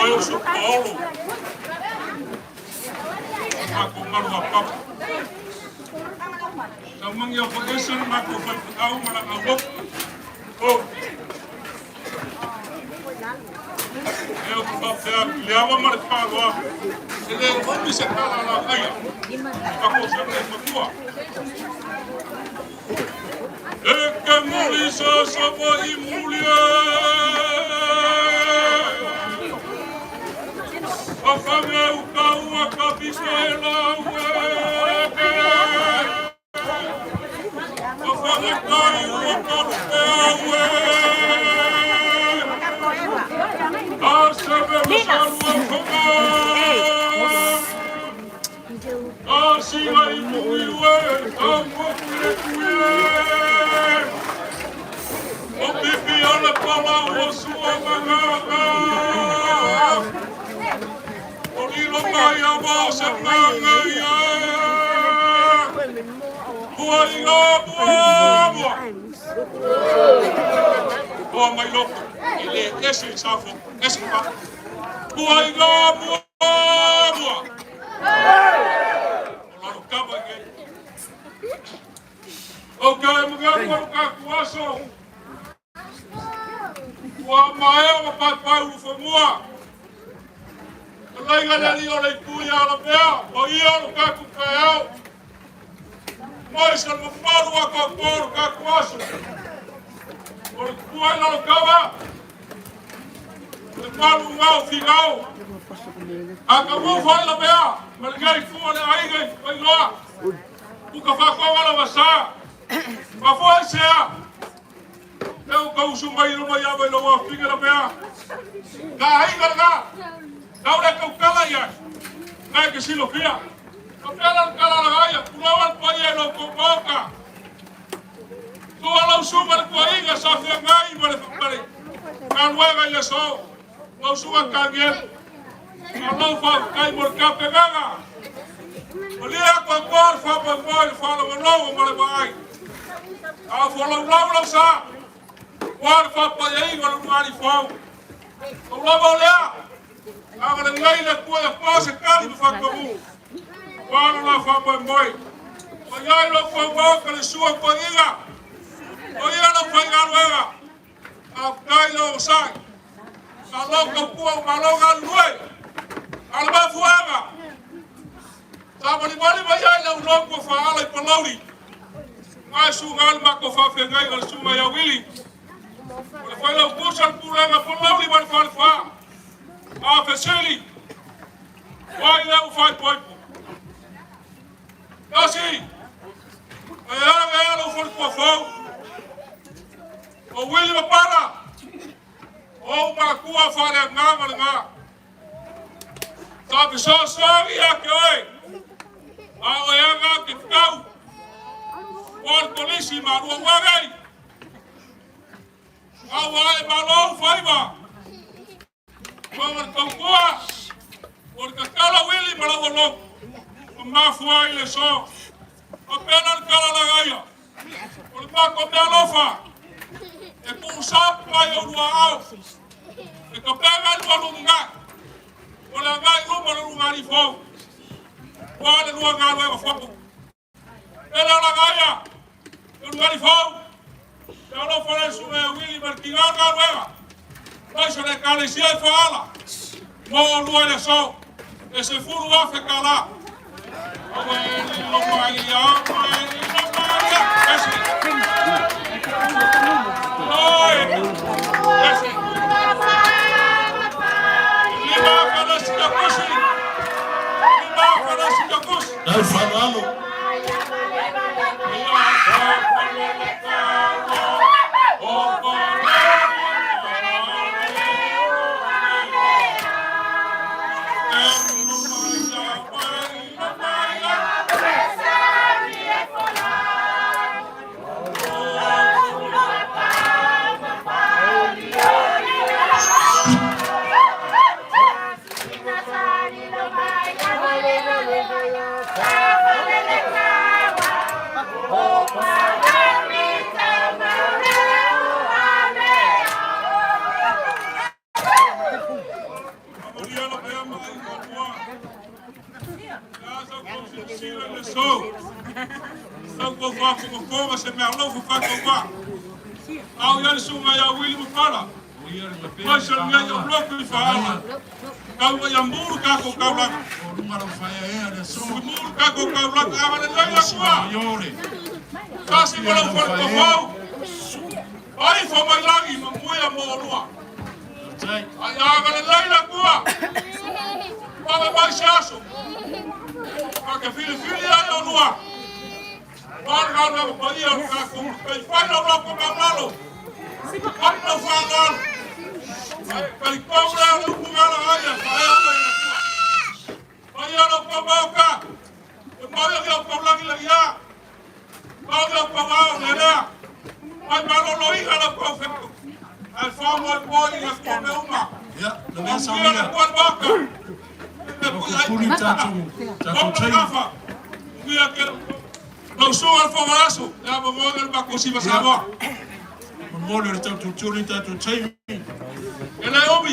eu sou Paulo. Aku malu apa? Kamu yang foundation aku tahu mana aku. Oh. Eu vou levar mais para lá. Ele vai me sentar lá aí. Aku sempre tua. Que mulisa sama imulia. Afame o kau a kabisela we. Afame kai o kau we. Asebe masaru afama. Asiga imuiwe tampo kurekue. O pipi ala pala o sua magaga. O lilo mai a vasa manga ia. Bua inga bua. Bua mai loko. Ele esse safo. Esse pa. Bua inga bua. Olaro kaba nge. Okay, mga kakuaso. Wa mai o papai u famua. Lai ngale li o le kuia la pea, o ia o kaku kaiau. Moi sa mo paru a kokoro kakuaso. O le kuai la kava. Le paru ngau fingau. A ka mo fai la pea, ma le gai fu le ai gai pai loa. Ku ka fa ko wala wasa. Ma foi sea. Eu causo mai no mai ave no fica la pea. Ka ai ga. Ahora que ukala ya, hay que si lo fía. No pela kala la gaya, pulawan pa ya no convoca. Tu ala usuma ko inga sa fia ngai mare pare. Ka nueva ya so. No suba kangel. Alo fa kai mor ka pegaga. Olia ko fa fa lo no mare bai. A folo lo sa. War fa pa ya inga no mari fa. O lo olea. Agora ngai le puede pase caldo fa como. Quando lá fa boi. Olhai lo fa boca le sua podiga. Olha lo fa galuega. A kai lo sai.Alo ko pua malo galue. Alba fuega. Tava ni mali vai ai lo no ko fa ala pa lauri. Mai su gal ma ko fa fe ngai gal su mai a Willy. Ole fa lo pusa pura na pa lauri vai fa. Ah, Feseli! Vai lá o fai poipo. Assim! Ela foi com a fogo. O William para! O Macua fala ngama. Sabe só ia que oi. A oianga que ficou. O polícia maru wagai. A oai balou faiba. Vamos a porque cada Willy para voló, más fue y eso, apenas cada la gaya, porque más come a lofa, es un sapo y un guau, es que pega el balunga, o la gaya no para lugar y fue, cuál es lugar nuevo fue, era la gaya, el lugar y fue, ya lo fue su Willy Martigar la nueva. Vai se le calesia e fala. Mo luare so. E se furu va fe cala. Ove lo paia, Ese. Oi. Ese. Lima para si cacosi. Lima para si cacosi. El fanalo. fofoma se mea lau fafakauā. Au iale sunga ia Willy Mufara. Mai se ngea ia bloku I whaala. Kaua ia muru kako kaulaka. Muru kako kaulaka. Awa le leila kua. Kasi walau whare kofau. Ai whamailangi ma muia mo olua. Ai awa le leila kua. Wanga mai se aso. Waka fili ai olua. Wanga na paia kako. Kai whaina roko mamalo. Whaina whanalo. Kai kaura au kumara aia. Ai ana pamauka. Mai au kaulangi lagi a. Mai au pamau lelea. Ai malolo iha na kofeko. Ai whamu ai boi na kome uma. Ya, na mesa Ia na kuan baka. Puri tatu Kafa. Ia kero. Nau soa whamaraso. Ia ma moga bako si masawa. Mole tatu turi tatu tei. Ele obi